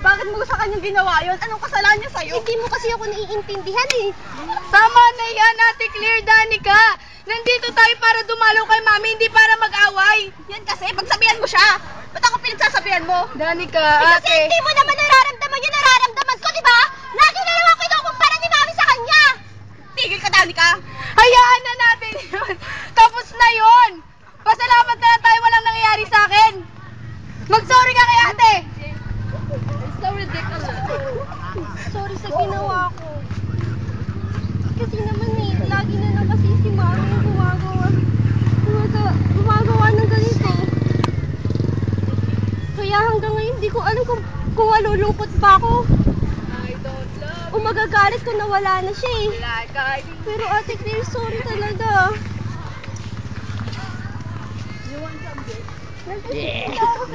Bakit mo sa kanyang ginawa yun? Anong kasalanan niya sa'yo? Hindi mo kasi ako naiintindihan eh. Tama na yan, Ate Claire, Danica. Nandito tayo para dumalaw kay Mami, hindi para mag-away. Yan kasi, pagsabihan mo siya. Ba't ako pinagsasabihan mo? Danica, Kasi hindi mo naman nararamdaman yung nararamdaman ko, di ba? Lagi na lang ako kinukumpara ni Mami sa kanya. Tigil ka, Danica. Hayaan na natin yun. Tapos na yun. Pasalamat na lang tayo, walang nangyayari sa akin. Mag-sorry ka kay ate. So ridiculous. Sorry sa ginawa ko. Kasi naman eh, lagi na lang kasi si Mami yung gumagawa ng ganito. Kaya hanggang ngayon, hindi ko alam kung malulungkot ba ako. O magagalit kung nawala na siya eh. Pero Ate Claire, sorry talaga.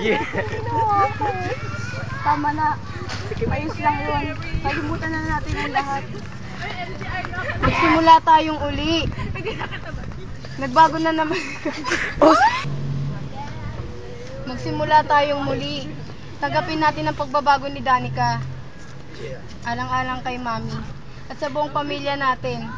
Yeah. Tama na. Ayos lang yun. Kalimutan na natin ang lahat. Magsimula tayong uli. Nagbago na naman. Magsimula tayong muli. Tanggapin natin ang pagbabago ni Danica. Alang-alang kay Mami. At sa buong pamilya natin.